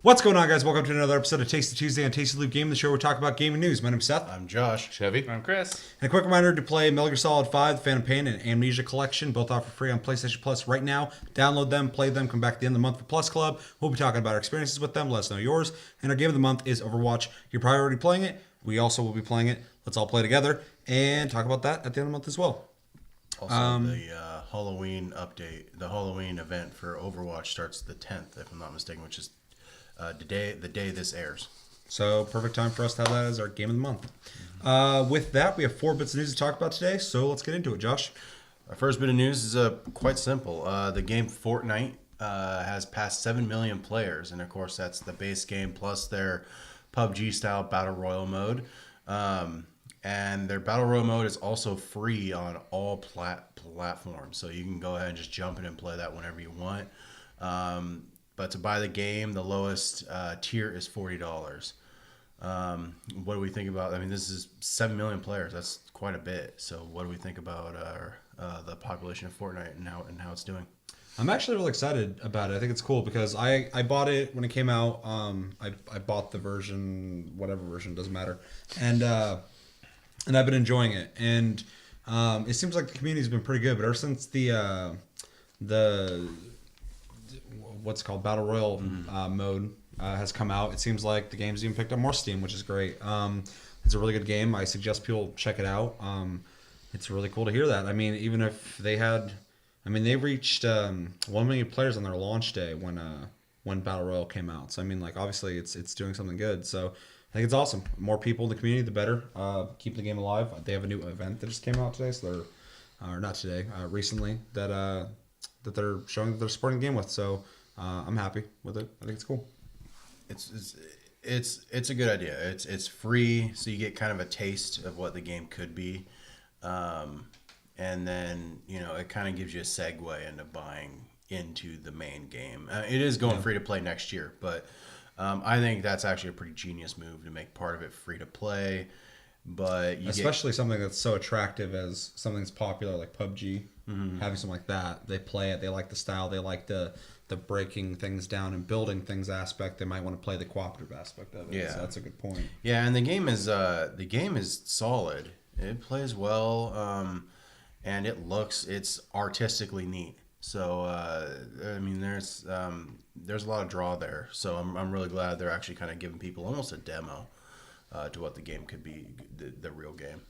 What's going on, guys? Welcome to another episode of Tasty Tuesday on Tasty Loop Game, the show where we talk about gaming news. My name's Seth. I'm Josh. Chevy. I'm Chris. And a quick reminder to play Metal Gear Solid 5, The Phantom Pain, and Amnesia Collection, both offer free on PlayStation Plus right now. Download them, play them, come back at the end of the month for Plus Club. We'll be talking about our experiences with them. Let us know yours. And our game of the month is Overwatch. You're probably already playing it. We also will be playing it. Let's all play together and talk about that at the end of the month as well. Also, the Halloween update, the Halloween event for Overwatch starts the 10th, if I'm not mistaken, which is the day this airs. So perfect time for us to have that as our game of the month. With that, we have 4 bits of news to talk about today, so let's get into it, Josh. Our first bit of news is quite simple. The game Fortnite has passed 7 million players, and of course that's the base game plus their PUBG-style Battle Royale mode. And their Battle Royale mode is also free on all platforms, so you can go ahead and just jump in and play that whenever you want. But to buy the game, the lowest tier is $40. What do we think about? I mean, this is 7 million players. That's quite a bit. So, what do we think about the population of Fortnite and how it's doing? I'm actually really excited about it. I think it's cool because I bought it when it came out. I bought the version, whatever version, doesn't matter, and I've been enjoying it. And it seems like the community's been pretty good. But ever since the what's called Battle Royale mode has come out, it seems like the game's even picked up more steam, which is great. It's a really good game. I suggest people check it out. It's really cool to hear that. I mean, even if they had, they reached 1 million players on their launch day when Battle Royale came out. So I mean, like, obviously it's doing something good. So I think it's awesome. More people in the community, the better. Keep the game alive. They have a new event that just came out today, so they're or not today, recently that they're showing that they're supporting the game with. So I'm happy with it. I think it's cool. It's a good idea. It's free, so you get kind of a taste of what the game could be, and then it kind of gives you a segue into buying into the main game. It is going free to play next year, but I think that's actually a pretty genius move to make part of it free to play. But especially something that's so attractive as something that's popular like PUBG, having something like that. They play it. They like the style. They like the breaking things down and building things aspect. They might want to play the cooperative aspect of it. Yeah, so that's a good point. Yeah, and the game is solid. It plays well, and it's artistically neat. So there's a lot of draw there. So I'm really glad they're actually kind of giving people almost a demo to what the game could be, the real game.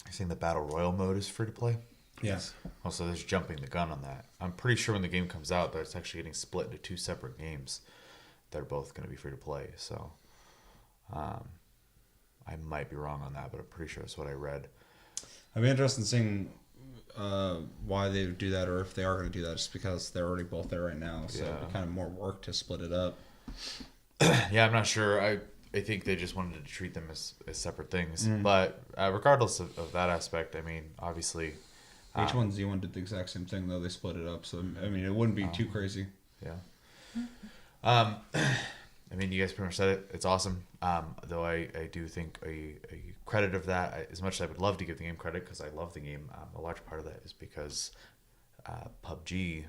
You're saying the Battle Royale mode is free to play? Yes. Also, there's jumping the gun on that. I'm pretty sure when the game comes out that it's actually getting split into 2 separate games that are both going to be free to play. So I might be wrong on that, but I'm pretty sure that's what I read. I'd be interested in seeing why they would do that, or if they are going to do that, just because they're already both there right now. So it'd be kind of more work to split it up. Yeah, I'm not sure. I think they just wanted to treat them as separate things. But regardless of that aspect, I mean, obviously... H1Z1 did the exact same thing, though. They split it up. So, it wouldn't be too crazy. Yeah. You guys pretty much said it. It's awesome. Though I do think a credit of that, as much as I would love to give the game credit because I love the game, a large part of that is because PUBG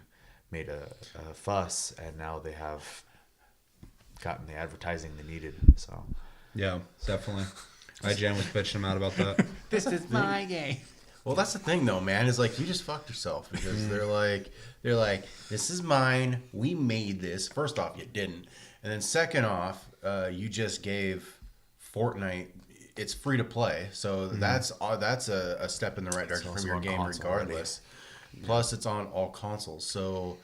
made a fuss, and now they have gotten the advertising they needed. So yeah, definitely. IGN was bitching them out about that. This is my game. Well, that's the thing, though, man. Is like you just fucked yourself because they're like, this is mine. We made this. First off, you didn't, and then second off, you just gave Fortnite. It's free to play, so that's a step in the right direction from your game, regardless. Already. Plus, it's on all consoles, so.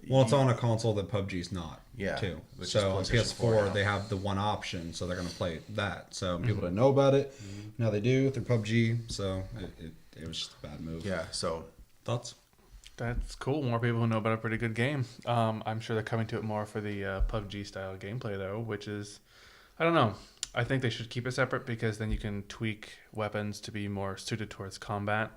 Well, it's on a console that PUBG's not, too. So on PS4, they have the one option, so they're going to play that. So people didn't know about it. Now they do through PUBG, so it was just a bad move. Yeah, so... Thoughts? That's cool. More people who know about a pretty good game. I'm sure they're coming to it more for the PUBG-style gameplay, though, which is... I don't know. I think they should keep it separate because then you can tweak weapons to be more suited towards combat,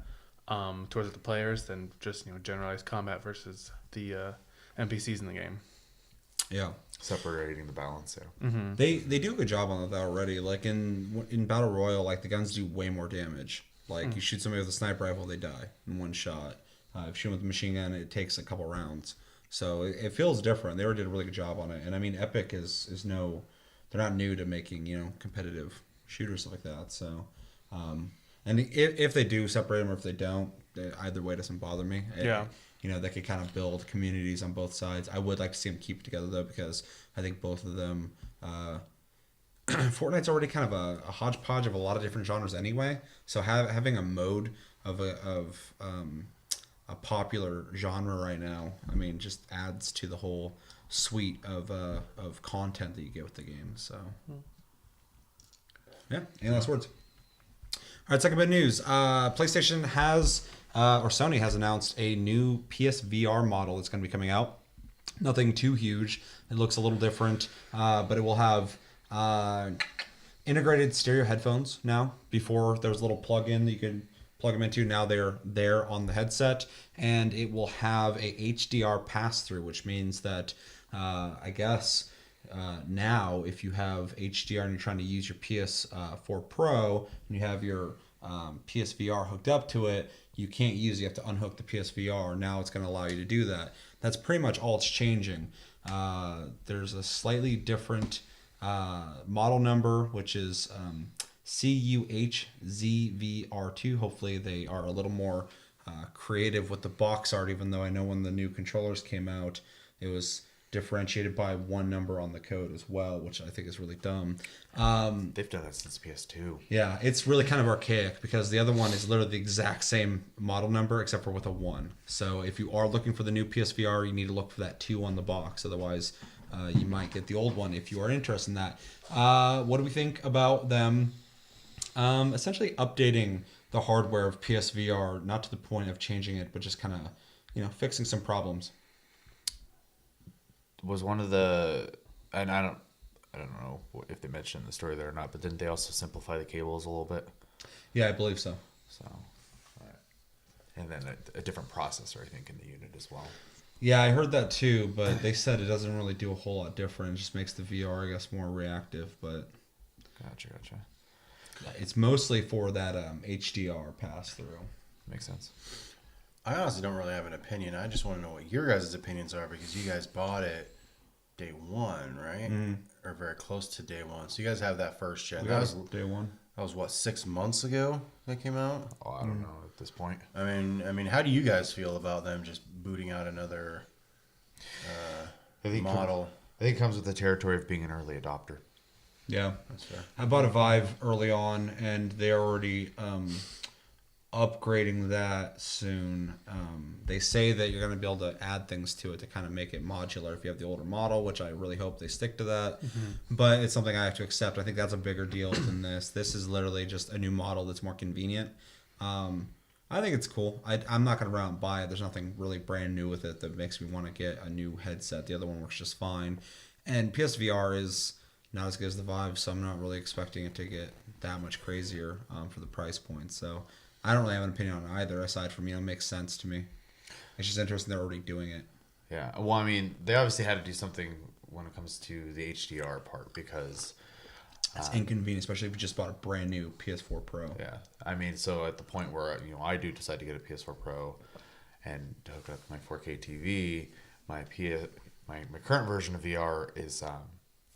towards the players, than just generalized combat versus the... NPCs in the game. Yeah. Separating the balance, yeah. Mm-hmm. They do a good job on that already. Like in Battle Royale, like the guns do way more damage. Like you shoot somebody with a sniper rifle, they die in one shot. If you shoot them with a machine gun, it takes a couple rounds. So it feels different. They already did a really good job on it. And I mean, Epic is no, they're not new to making, competitive shooters like that. So, and if they do separate them or if they don't, either way doesn't bother me. Yeah. They could kind of build communities on both sides. I would like to see them keep it together though, because I think both of them, Fortnite's already kind of a hodgepodge of a lot of different genres anyway. So having a mode of a popular genre right now, I mean, just adds to the whole suite of content that you get with the game. So, yeah. Any last words? All right, second bit of news. PlayStation has, or Sony has announced a new PSVR model that's going to be coming out. Nothing too huge. It looks a little different, but it will have integrated stereo headphones now. Before there was a little plug-in that you could plug them into. Now they're there on the headset, and it will have a HDR pass-through, which means that I guess now if you have HDR and you're trying to use your PS4 Pro and you have your PSVR hooked up to it, you can't use it. You have to unhook the PSVR. Now it's going to allow you to do that. That's pretty much all it's changing. There's a slightly different model number, which is CUHZVR2. Hopefully they are a little more creative with the box art, even though I know when the new controllers came out, it was differentiated by one number on the code as well, which I think is really dumb. They've done that since PS2. Yeah, it's really kind of archaic because the other one is literally the exact same model number except for with a 1. So if you are looking for the new PSVR, you need to look for that 2 on the box. Otherwise, you might get the old one if you are interested in that. What do we think about them essentially updating the hardware of PSVR, not to the point of changing it, but just kind of, fixing some problems? Was one of the, and I don't know if they mentioned the story there or not, but didn't they also simplify the cables a little bit? Yeah, I believe so. So, and then a different processor, I think, in the unit as well. Yeah, I heard that too, but they said it doesn't really do a whole lot different. It just makes the VR, I guess, more reactive, but Gotcha. it's mostly for that HDR pass-through. Makes sense. I honestly don't really have an opinion. I just want to know what your guys' opinions are because you guys bought it day one, right? Or very close to day one. So you guys have that first gen. That was day one. That was what, 6 months ago that came out? Oh, I don't know at this point. I mean, how do you guys feel about them just booting out another model? I think it comes with the territory of being an early adopter. Yeah, That's fair. I bought a Vive early on, and they're already upgrading that soon. They say that you're going to be able to add things to it to kind of make it modular if you have the older model, which I really hope they stick to that. But it's something I have to accept. I think that's a bigger deal than this. This is literally just a new model that's more convenient. I think it's cool. I'm not going to run out and buy it. There's nothing really brand new with it that makes me want to get a new headset. The other one works just fine. And PSVR is not as good as the Vive, so I'm not really expecting it to get that much crazier for the price point. So I don't really have an opinion on either, aside from, it makes sense to me. It's just interesting they're already doing it. Yeah. Well, I mean, they obviously had to do something when it comes to the HDR part because it's inconvenient, especially if you just bought a brand new PS4 Pro. Yeah. I mean, so at the point where, I do decide to get a PS4 Pro and to hook up my 4K TV, my current version of VR is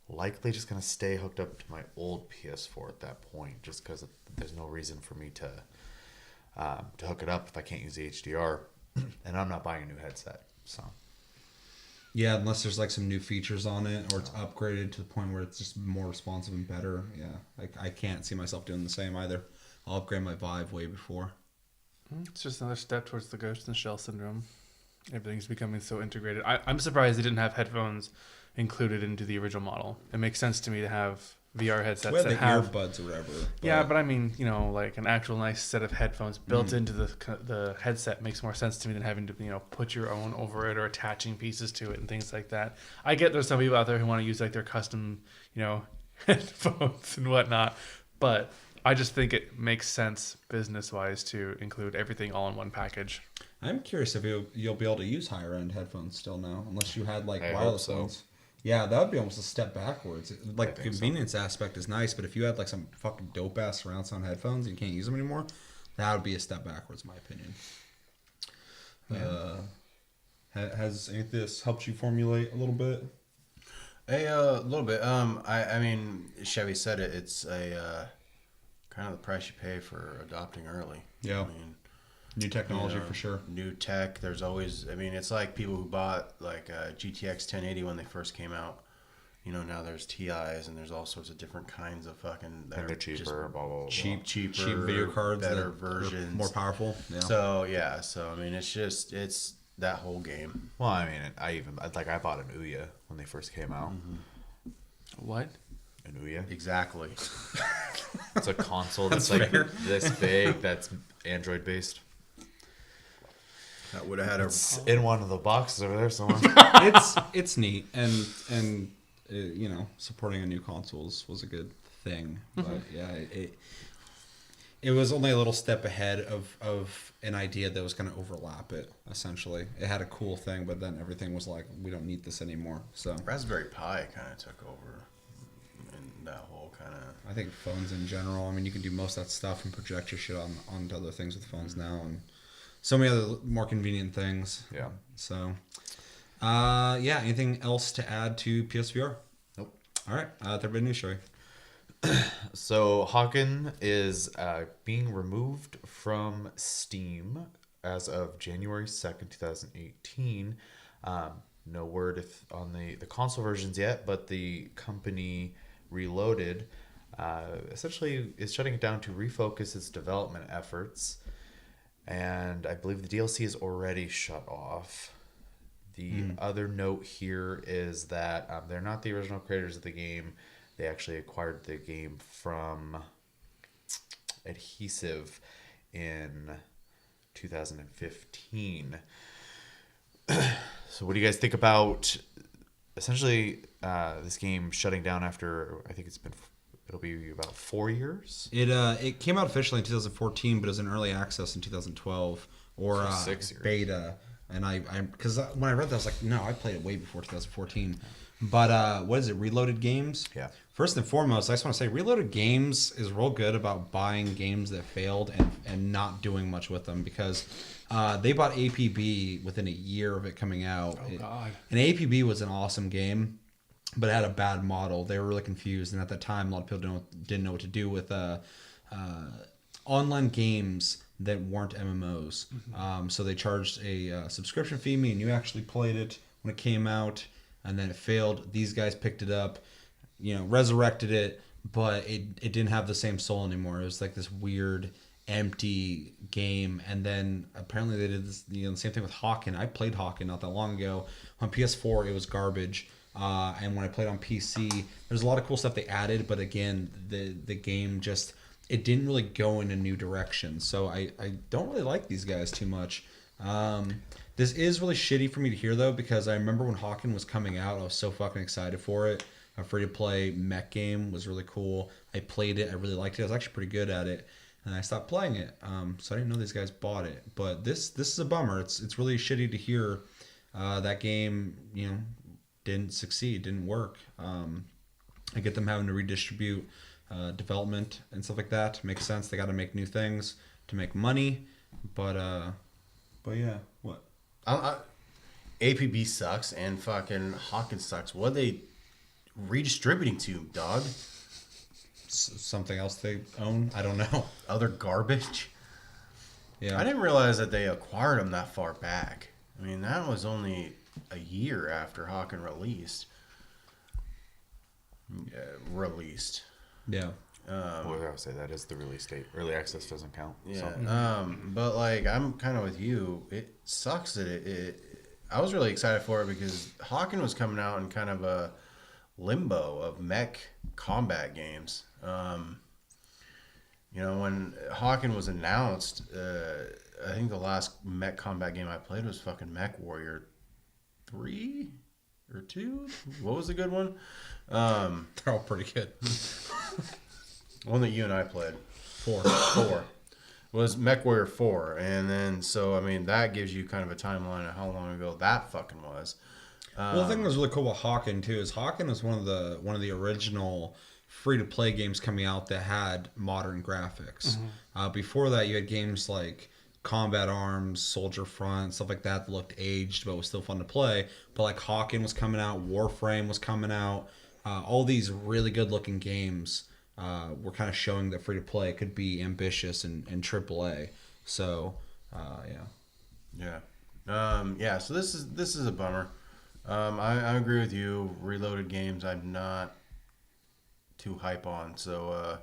likely just going to stay hooked up to my old PS4 at that point, just because there's no reason for me to hook it up if I can't use the HDR, and I'm not buying a new headset. So yeah, unless there's like some new features on it, or it's upgraded to the point where it's just more responsive and better. Yeah, I can't see myself doing the same either. I'll upgrade my Vive way before. It's just another step towards the Ghost in the Shell syndrome. Everything's becoming so integrated. I'm surprised they didn't have headphones included into the original model. It makes sense to me to have VR headsets We had that the have earbuds or whatever. Yeah, but I mean, like an actual nice set of headphones built into the headset makes more sense to me than having to, put your own over it or attaching pieces to it and things like that. I get there's some people out there who want to use like their custom, headphones and whatnot, but I just think it makes sense business-wise to include everything all in one package. I'm curious if you'll be able to use higher end headphones still now, unless you had like I hope wireless so. ones. Yeah, that would be almost a step backwards. Like the think so. convenience aspect is nice, but if you had like some fucking dope ass surround sound headphones and you can't use them anymore, that would be a step backwards, in my opinion. Has any of this helped you formulate a little bit? A little bit. I mean, Chevy said it. It's a kind of the price you pay for adopting early. Yeah. I mean, New technology for sure. New tech. There's always. I mean, it's like people who bought like GTX 1080 when they first came out. You know, now there's TIs and there's all sorts of different kinds of fucking. And they're cheaper, blah, blah, blah. Cheaper video cards, better that versions, more powerful. Yeah. So I mean, it's that whole game. Well, I mean, I bought an Ouya when they first came out. What? An Ouya. Exactly. It's a console that's like this big. That's Android based. That would have had It's in one of the boxes over there somewhere. it's neat, and you know, supporting a new consoles was a good thing. But yeah, it was only a little step ahead of an idea that was going to overlap it. Essentially, it had a cool thing, but then everything was like, we don't need this anymore. So Raspberry Pi kind of took over, and that whole kind of. I think phones in general. I mean, you can do most of that stuff and project your shit onto other things with phones now, and so many other more convenient things. Yeah. So, yeah. Anything else to add to PSVR? Nope. All right. There'll be a news story. So Hawken is being removed from Steam as of January 2nd, 2018. No word on the console versions yet, but the company Reloaded essentially is shutting it down to refocus its development efforts. And I believe the DLC is already shut off. The other note here is that they're not the original creators of the game. They actually acquired the game from Adhesive in 2015. So what do you guys think about essentially this game shutting down after, I think it'll be about 4 years? It came out officially in 2014, but it was in early access in 2012 or So 6 years. beta. And I because when I read that, I was like, no, I played it way before 2014. But what is it? Reloaded Games? Yeah. First and foremost, I just want to say Reloaded Games is real good about buying games that failed and not doing much with them, because they bought APB within a year of it coming out. Oh, God. And APB was an awesome game, but it had a bad model. They were really confused, and at that time, a lot of people didn't know what to do with online games that weren't MMOs. So they charged a subscription fee. Me and you actually played it when it came out, and then it failed. These guys picked it up, resurrected it, but it didn't have the same soul anymore. It was like this weird, empty game. And then apparently they did this, the same thing with Hawken. I played Hawken not that long ago. On PS4, it was garbage. And when I played on PC, there's a lot of cool stuff they added, but again, the game just, it didn't really go in a new direction. So I don't really like these guys too much. This is really shitty for me to hear, though, because I remember when Hawken was coming out, I was so fucking excited for it. A free-to-play mech game was really cool. I played it. I really liked it. I was actually pretty good at it. And I stopped playing it. So I didn't know these guys bought it. But this is a bummer. It's really shitty to hear that game, didn't succeed, didn't work. I get them having to redistribute development and stuff like that. Makes sense. They got to make new things to make money. But yeah, what? APB sucks and fucking Hawkins sucks. What are they redistributing to, dog? Something else they own? I don't know. Other garbage? Yeah. I didn't realize that they acquired them that far back. I mean, that was only a year after Hawken released. Yeah. Well, I would say that is the release date. Early access doesn't count. Yeah. So. But like, I'm kind of with you. It sucks that it. I was really excited for it because Hawken was coming out in kind of a limbo of mech combat games. When Hawken was announced, I think the last mech combat game I played was fucking Mech Warrior 3 or 2. What was the good one? They're all pretty good. One that you and I played. 4. Was Mech Warrior 4. And then, so, I mean, that gives you kind of a timeline of how long ago that fucking was. Well, the thing that was really cool about Hawken, too, is Hawken was one of the original free-to-play games coming out that had modern graphics. Before that, you had games like combat arms, Soldier Front, stuff like that looked aged but was still fun to play. But like Hawken was coming out, Warframe was coming out. All these really good looking games were kind of showing that free to play could be ambitious and AAA. So yeah. Yeah. So this is a bummer. I agree with you. Reloaded games, I'm not too hype on. So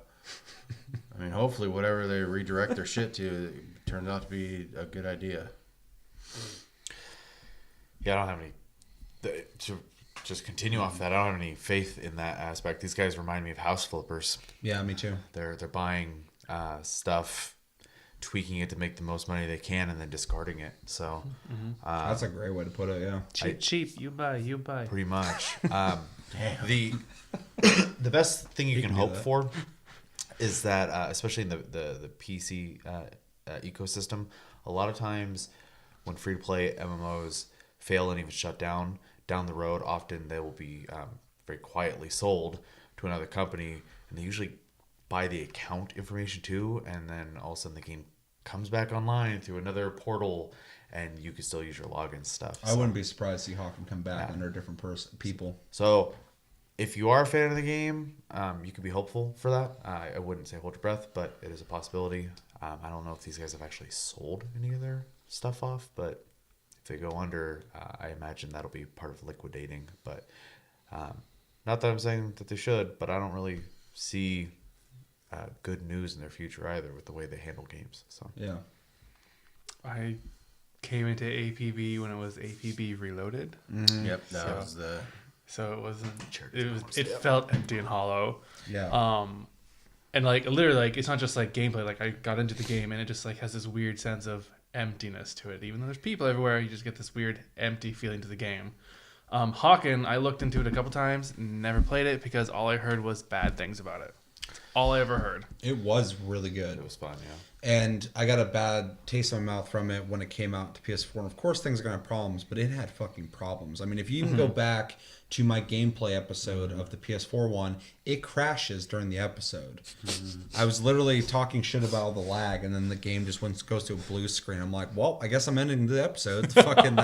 I mean, hopefully, whatever they redirect their shit to turns out to be a good idea. Yeah, I don't have any. To just continue off that, I don't have any faith in that aspect. These guys remind me of house flippers. Yeah, me too. They're buying stuff, tweaking it to make the most money they can, and then discarding it. So That's a great way to put it. Yeah. Cheap. You buy. pretty much. The best thing you can do hope that. for is that, especially in the PC ecosystem, a lot of times when free to play MMOs fail and even shut down the road, often they will be very quietly sold to another company, and they usually buy the account information too, and then all of a sudden the game comes back online through another portal, and you can still use your login stuff. I wouldn't be surprised to see Hawken come back under different people. So if you are a fan of the game, you could be hopeful for that. I wouldn't say hold your breath, but it is a possibility. I don't know if these guys have actually sold any of their stuff off, but if they go under, I imagine that'll be part of liquidating. But not that I'm saying that they should, but I don't really see good news in their future either with the way they handle games. So Yeah. I came into APB when it was APB Reloaded. Yep, that was the. So it wasn't. Charity It felt empty and hollow. Yeah. And like literally, like it's not just like gameplay. Like I got into the game and it just like has this weird sense of emptiness to it. Even though there's people everywhere, you just get this weird empty feeling to the game. Hawken, I looked into it a couple times, never played it because all I heard was bad things about it. All I ever heard. It was really good. it was fun, yeah. And I got a bad taste in my mouth from it when it came out to PS4. And of course, things are going to have problems, but it had fucking problems. I mean, if you even go back to my gameplay episode of the PS4 one, it crashes during the episode. I was literally talking shit about all the lag, and then the game just goes to a blue screen. I'm like, well, I guess I'm ending the episode. Fucking,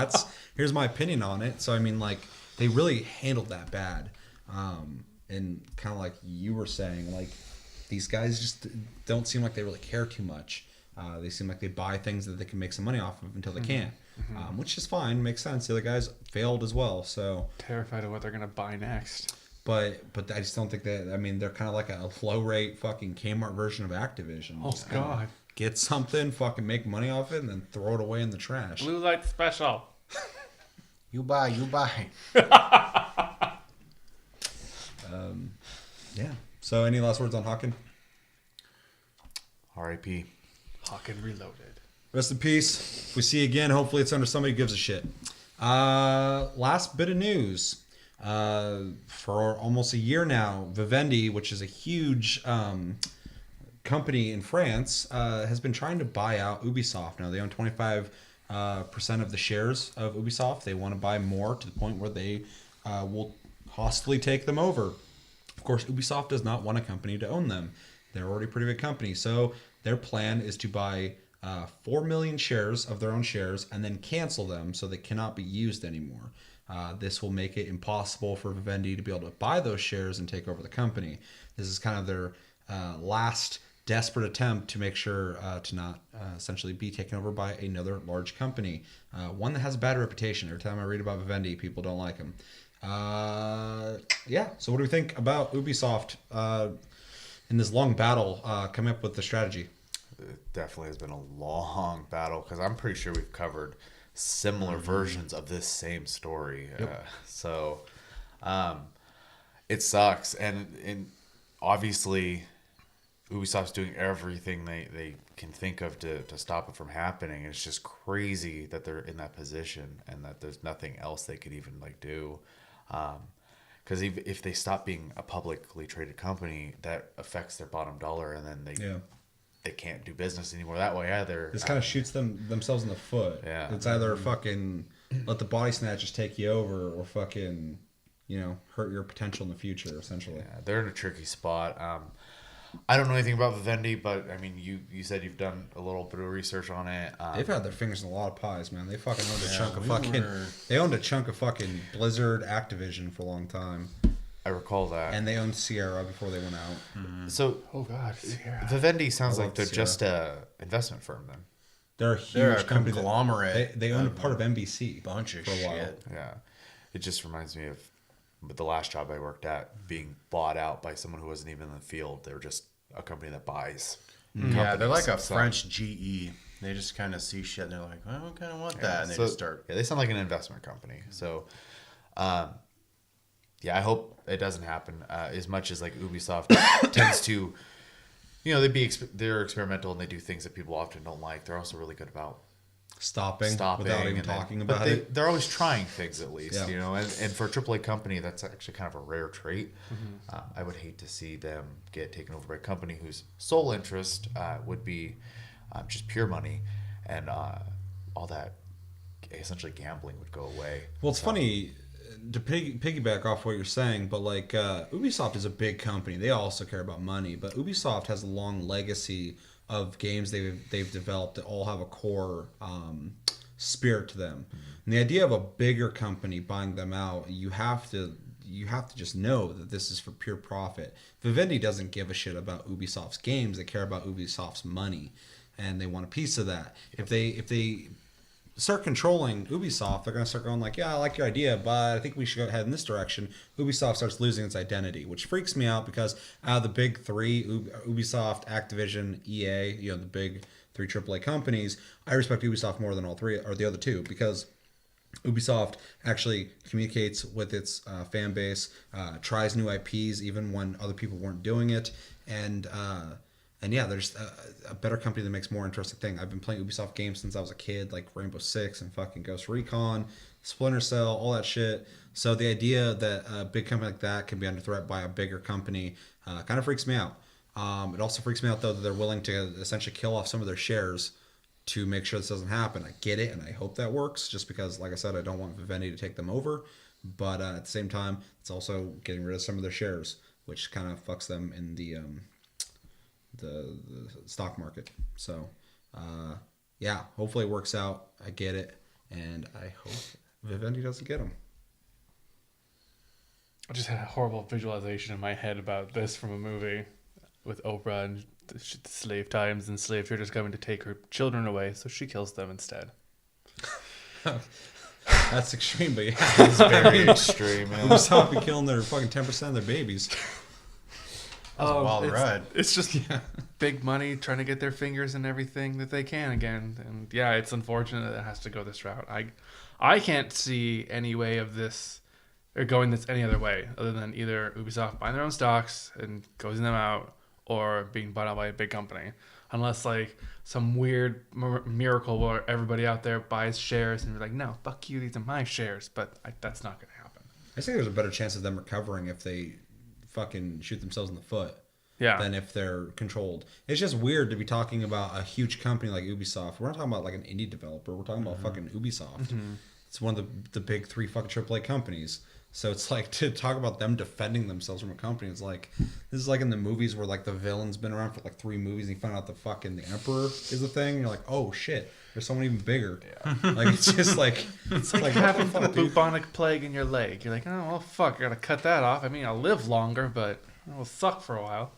here's my opinion on it. So, I mean, like, they really handled that bad. And kind of like you were saying, like, these guys just don't seem like they really care too much. They seem like they buy things that they can make some money off of until they can't, which is fine, makes sense. The other guys failed as well, so. Terrified of what they're gonna buy next. But I just don't think that. I mean, they're kind of like a low rate fucking Kmart version of Activision. Oh Just kinda God! get something, fucking make money off it, and then throw it away in the trash. Blue light special. You buy. Yeah. So, any last words on Hawken? R.I.P. Hawken Reloaded. Rest in peace. If we see you again, hopefully it's under somebody who gives a shit. Last bit of news. For almost a year now, Vivendi, which is a huge company in France, has been trying to buy out Ubisoft. Now, they own 25% of the shares of Ubisoft. They want to buy more to the point where they will hostily take them over. Of course, Ubisoft does not want a company to own them. They're already a pretty big company. So their plan is to buy 4 million shares of their own shares and then cancel them so they cannot be used anymore. This will make it impossible for Vivendi to be able to buy those shares and take over the company. This is kind of their last desperate attempt to make sure to not essentially be taken over by another large company. One that has a bad reputation. Every time I read about Vivendi, people don't like them. Yeah, so what do we think about Ubisoft in this long battle coming up with the strategy? It definitely has been a long battle because I'm pretty sure we've covered similar versions of this same story. Yep. So it sucks. And obviously Ubisoft's doing everything they can think of to stop it from happening. It's just crazy that they're in that position and that there's nothing else they could even like do. Because if they stop being a publicly traded company, that affects their bottom dollar, and then they can't do business anymore that way either. This kind of shoots themselves in the foot. Yeah. It's either fucking let the body snatchers take you over, or fucking, hurt your potential in the future, essentially. Yeah, they're in a tricky spot. I don't know anything about Vivendi, but I mean, you said you've done a little bit of research on it. They've had their fingers in a lot of pies, man. They fucking owned a Yeah, chunk of we fucking. were- They owned a chunk of fucking Blizzard, Activision for a long time, I recall that. and they owned Sierra before they went out. So Oh God, Sierra. Vivendi sounds I like love they're Sierra. just a investment firm then. They're a huge They're a company. conglomerate. They owned a part of NBC. Bunch of for a while. shit. Yeah, it just reminds me of the last job I worked at being bought out by someone who wasn't even in the field. They were just a company that buys. Yeah, they're like a So- French GE. They just kind of see shit and they're like, well, I kind of want that. Yeah, And they so- just start. Yeah, they sound like an investment company. So, yeah, I hope it doesn't happen. As much as like Ubisoft tends to, they're experimental and they do things that people often don't like. They're also really good about Stopping stopping without even and then- talking but about they, it. They're always trying things at least, Yeah. and for a AAA company, that's actually kind of a rare trait. Mm-hmm. I would hate to see them get taken over by a company whose sole interest would be just pure money, and all that essentially gambling would go away. Well, it's funny to piggyback off what you're saying, but like Ubisoft is a big company. They also care about money, but Ubisoft has a long legacy of games they've developed that all have a core spirit to them. And the idea of a bigger company buying them out, you have to just know that this is for pure profit. Vivendi doesn't give a shit about Ubisoft's games. They care about Ubisoft's money, and they want a piece of that. If they start controlling Ubisoft, they're going to start going like, yeah, I like your idea, but I think we should go ahead in this direction. Ubisoft starts losing its identity, which freaks me out because out of the big three, Ubisoft, Activision, EA, the big three AAA companies, I respect Ubisoft more than all three, or the other two, because Ubisoft actually communicates with its fan base, tries new IPs even when other people weren't doing it, and yeah, there's a better company that makes more interesting things. I've been playing Ubisoft games since I was a kid, like Rainbow Six and fucking Ghost Recon, Splinter Cell, all that shit. So the idea that a big company like that can be under threat by a bigger company kind of freaks me out. It also freaks me out, though, that they're willing to essentially kill off some of their shares to make sure this doesn't happen. I get it, and I hope that works, just because, like I said, I don't want Vivendi to take them over. But at the same time, it's also getting rid of some of their shares, which kind of fucks them in the stock market. So yeah, hopefully it works out. I get it, and I hope Vivendi doesn't get them. I just had a horrible visualization in my head about this from a movie with Oprah and the slave times and slave traders coming to take her children away, so she kills them instead. That's extreme, but yeah, It's very extreme. Man. Ubisoft be killing their fucking 10% of their babies. Wild it's, ride. It's just big money trying to get their fingers in everything that they can again, and yeah, it's unfortunate that it has to go this route. I can't see any way of this or going this any other way other than either Ubisoft buying their own stocks and closing them out, or being bought out by a big company, unless like some weird miracle where everybody out there buys shares and you're like, no, fuck you, these are my shares. But that's not going to happen. I think there's a better chance of them recovering if they fucking shoot themselves in the foot than if they're controlled. It's just weird to be talking about a huge company like Ubisoft. We're not talking about like an indie developer. We're talking about fucking Ubisoft. It's one of the big three fucking AAA companies. So it's like to talk about them defending themselves from a company. It's like this is like in the movies where like the villain's been around for like 3 movies and you find out the emperor is the thing. And you're like, oh shit, there's someone even bigger. Yeah. Like it's just like It's like having the bubonic plague in your leg. You're like, oh well, fuck, I gotta cut that off. I mean, I'll live longer, but it'll suck for a while.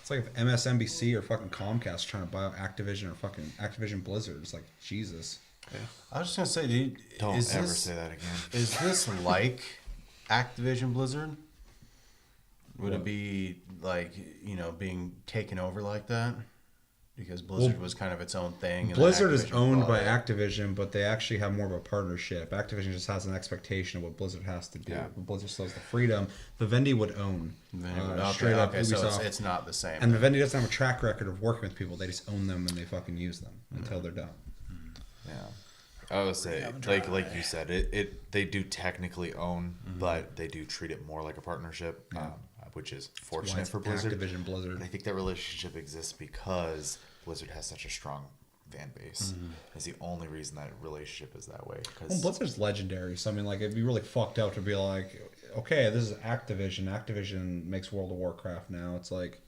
It's like if MSNBC or fucking Comcast trying to buy out Activision or fucking Activision Blizzard. It's like Jesus. Yeah. I was just gonna say, dude, Don't is ever this, say that again. Is this like Activision Blizzard? Would it be like, being taken over like that? Because Blizzard was kind of its own thing. And Blizzard is Activision owned bought by it. Activision, but they actually have more of a partnership. Activision just has an expectation of what Blizzard has to do. Yeah. But Blizzard still has the freedom. Vivendi would own straight up Okay, so Ubisoft. it's not the same. And Vivendi doesn't have a track record of working with people. They just own them and they fucking use them until they're done. Yeah. I would say, like you said, they do technically own, but they do treat it more like a partnership, which is fortunate for Blizzard. Activision Blizzard. And I think that relationship exists because Blizzard has such a strong fan base. It's the only reason that relationship is that way. Well, Blizzard's legendary, so I mean, like, it'd be really fucked up to be like, okay, this is Activision. Activision makes World of Warcraft now. It's like,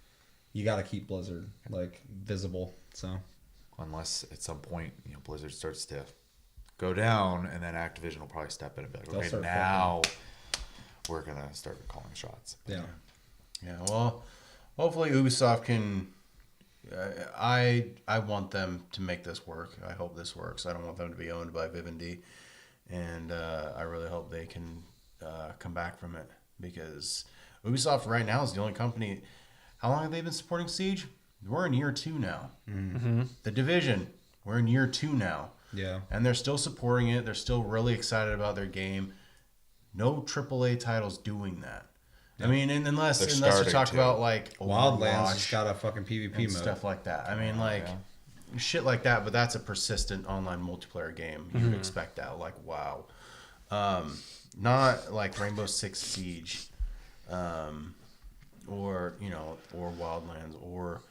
you got to keep Blizzard like visible. So Unless at some point, Blizzard starts to go down, and then Activision will probably step in and be like, They'll okay, start now we're going to start calling shots. yeah. Yeah, well, hopefully Ubisoft can. I want them to make this work. I hope this works. I don't want them to be owned by Vivendi, and I really hope they can come back from it, because Ubisoft right now is the only company. How long have they been supporting Siege? We're in year 2 now. Mm-hmm. The Division, we're in year 2 now. Yeah. And they're still supporting it. They're still really excited about their game. No AAA titles doing that. I mean, unless you starting talk to. about like Wildlands Overwatch just got a fucking PvP and mode. stuff like that. I mean, like shit like that. But that's a persistent online multiplayer game. You would expect that. Like, wow, not like Rainbow Six Siege, or or Wildlands, or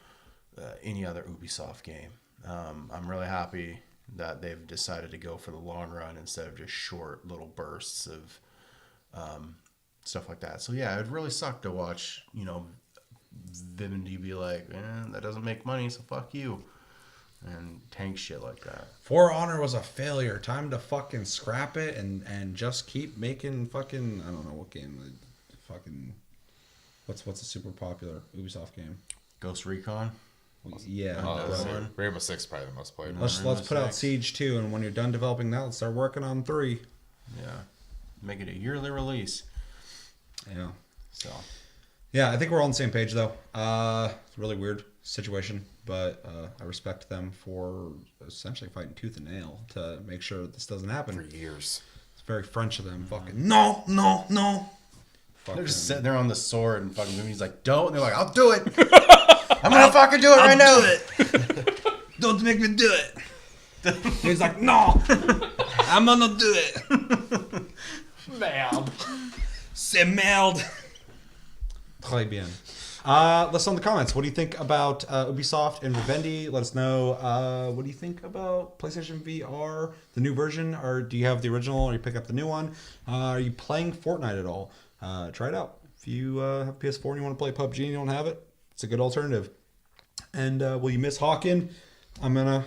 any other Ubisoft game. I'm really happy that they've decided to go for the long run instead of just short little bursts of stuff like that. So yeah, it would really suck to watch, Vivendi be like, that doesn't make money, so fuck you, and tank shit like that. For Honor was a failure. Time to fucking scrap it and just keep making fucking, I don't know what game, fucking, what's a super popular Ubisoft game? Ghost Recon. Yeah. One. Rainbow Six is probably the most played. Let's Rainbow put out Six. Siege 2, and when you're done developing that, let's start working on 3. Yeah, make it a yearly release. Yeah. So Yeah, I think we're all on the same page, though. It's a really weird situation, but I respect them for essentially fighting tooth and nail to make sure that this doesn't happen. For years. It's very French of them. Fucking no. they're just sitting there on the sword, and fucking Vivendi's like, don't. And they're like, I'll do it. I'm gonna fucking do it right now. Don't make me do it. He's like, no, I'm gonna do it. Man. C'est merde. Très bien. Let's know in the comments. What do you think about Ubisoft and Vivendi? Let us know. What do you think about PlayStation VR, the new version, or do you have the original, or you pick up the new one? Are you playing Fortnite at all? Try it out. If you have PS4 and you want to play PUBG and you don't have it, it's a good alternative. And will you miss Hawken? I'm gonna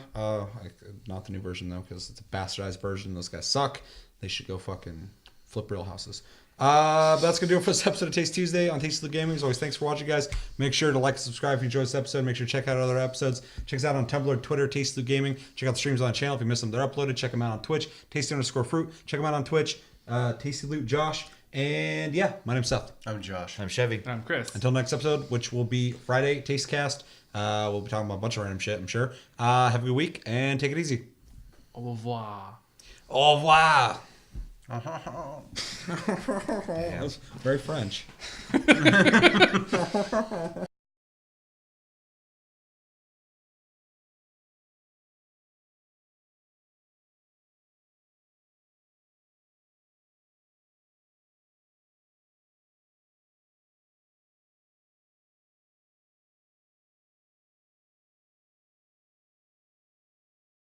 not the new version though, because it's a bastardized version. Those guys suck. They should go fucking flip real houses. But that's gonna do it for this episode of Taste Tuesday on Tasteful Gaming. As always, thanks for watching, guys. Make sure to like and subscribe if you enjoyed this episode. Make sure to check out other episodes. Check us out on Tumblr, Twitter, Tasteful Gaming. Check out the streams on the channel. If you missed them, they're uploaded. Check them out on Twitch, Tasty_fruit. Check them out on Twitch, Tasty Loot Josh. And yeah, my name's Seth. I'm Josh. I'm Chevy. I'm Chris. Until next episode, which will be Friday, Tastecast. We'll be talking about a bunch of random shit, I'm sure. Have a good week and take it easy. Au revoir. Au revoir. That's very French.